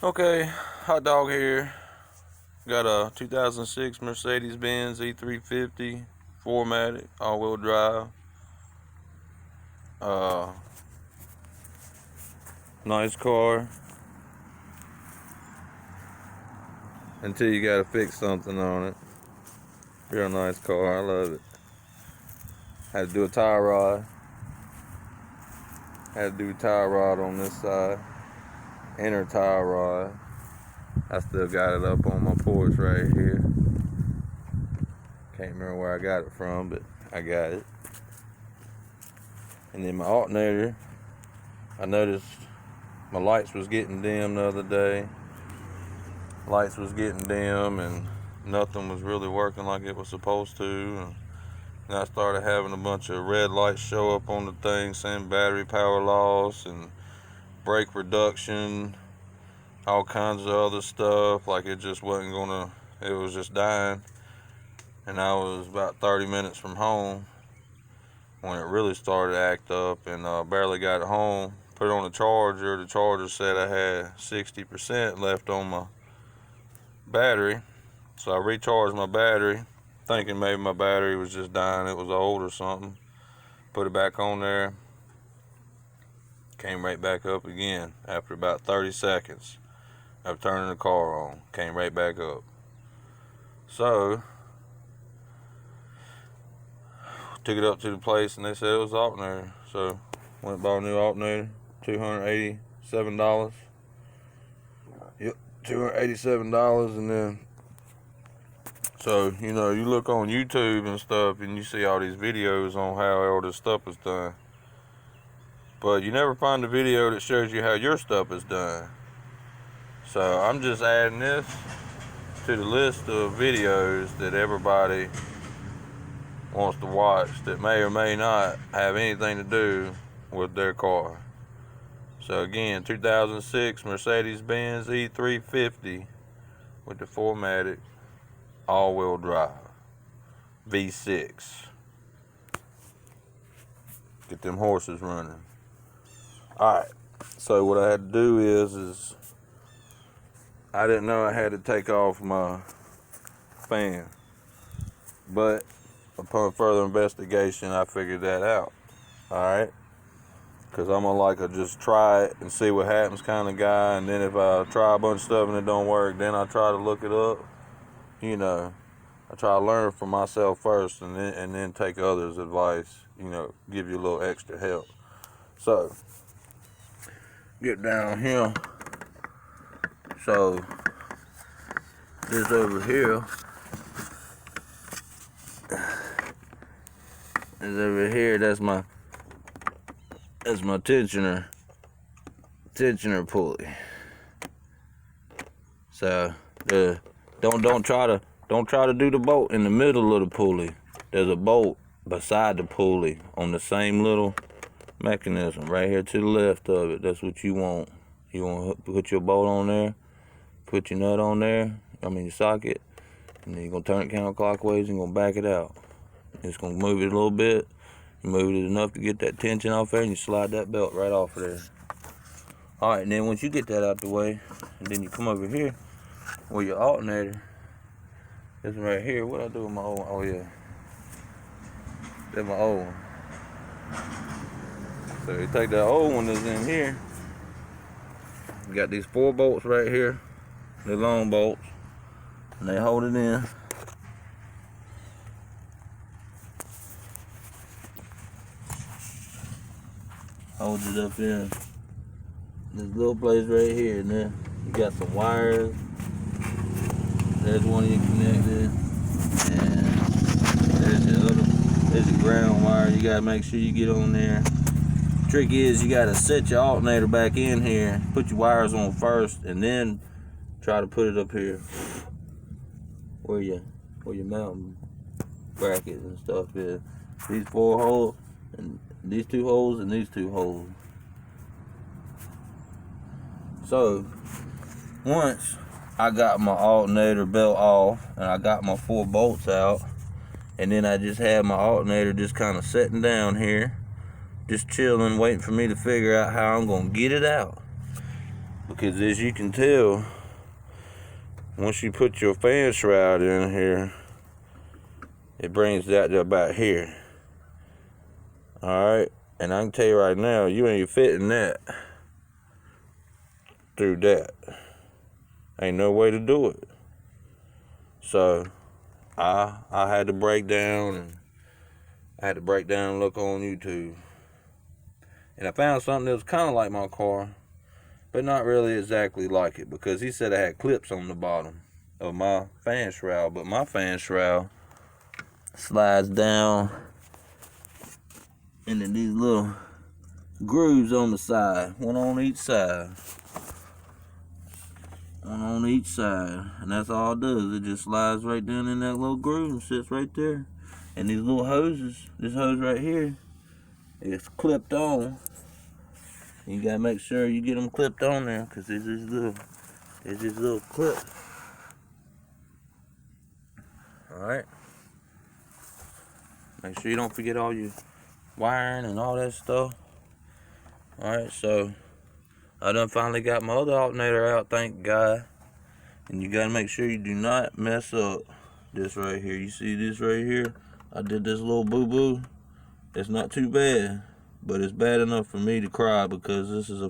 Okay, hot dog here. Got a 2006 Mercedes-Benz E350 4MATIC all-wheel drive. Uh, Nice car. Until you gotta fix something on it. Real nice car. I love it. Had to do a tie rod. Had to do a tie rod on this side. Inner tie rod. I still got it up on my porch right here. Can't remember where I got it from, but I got it. And then my alternator, I noticed my lights was getting dim the other day. Lights was getting dim and nothing was really working like it was supposed to. And I started having a bunch of red lights show up on the thing saying battery power loss and brake reduction, all kinds of other stuff. Like it just wasn't gonna, it was just dying. And I was about 30 minutes from home when it really started to act up, and barely got it home. Put it on the charger. The charger said I had 60% left on my battery. So I recharged my battery, thinking maybe my battery was just dying, it was old or something. Put it back on there. Came right back up again after about 30 seconds of turning the car on. Came right back up. So took it up to the place and they said it was alternator. So went and bought a new alternator, $287. Yep, $287. And then, so, you know, you look on YouTube and stuff and you see all these videos on how all this stuff is done. But you never find a video that shows you how your stuff is done. So I'm just adding this to the list of videos that everybody wants to watch that may or may not have anything to do with their car. So again, 2006 Mercedes-Benz E350 with the 4MATIC all-wheel drive V6. Get them horses running. Alright, so what I had to do is I didn't know I had to take off my fan, but upon further investigation I figured that out. Alright, because I'm a just try it and see what happens kind of guy, and then if I try a bunch of stuff and it don't work, then I try to look it up. You know, I try to learn for myself first, and then take others' advice, you know, give you a little extra help. So get down here. So this over here is over here. That's my tensioner pulley. So don't try to do the bolt in the middle of the pulley. There's a bolt beside the pulley on the same little mechanism right here to the left of it. That's what you want. You want to put your bolt on there, put your nut on there, your socket, and then you're going to turn it counterclockwise and you're going to back it out. It's going to move it a little bit. You move it enough to get that tension off there, and you slide that belt right off of there. Alright, and then once you get that out the way, and then you come over here where your alternator is right here. What I do with my old one? Oh yeah, that's my old one. So you take that old one that's in here. You got these 4 bolts right here. They're long bolts, and they hold it in. Hold it up in this little place right here, and then you got some wires. There's one you connected, and there's your ground wire. You gotta make sure you get on there. Trick is you gotta set your alternator back in here, put your wires on first, and then try to put it up here where your mounting bracket and stuff is. These 4 holes, and these 2 holes, and these 2 holes. So once I got my alternator belt off and I got my 4 bolts out, and then I just had my alternator just kind of sitting down here, just chilling, waiting for me to figure out how I'm gonna get it out. because as you can tell, once you put your fan shroud in here, it brings that to about here. Alright, and I can tell you right now, you ain't fitting that through that. Ain't no way to do it. So I had to break down and look on YouTube. And I found something that was kind of like my car, but not really exactly like it, because he said I had clips on the bottom of my fan shroud, but my fan shroud slides down into these little grooves on the side, one on each side. One on each side, and that's all it does. It just slides right down in that little groove and sits right there. And these little hoses, this hose right here, it's clipped on. You gotta make sure you get them clipped on there, because there's this little clip. Alright. Make sure you don't forget all your wiring and all that stuff. Alright, so I done finally got my other alternator out, thank God. And you gotta make sure you do not mess up this right here. You see this right here? I did this little boo-boo. It's not too bad, but it's bad enough for me to cry, because this is a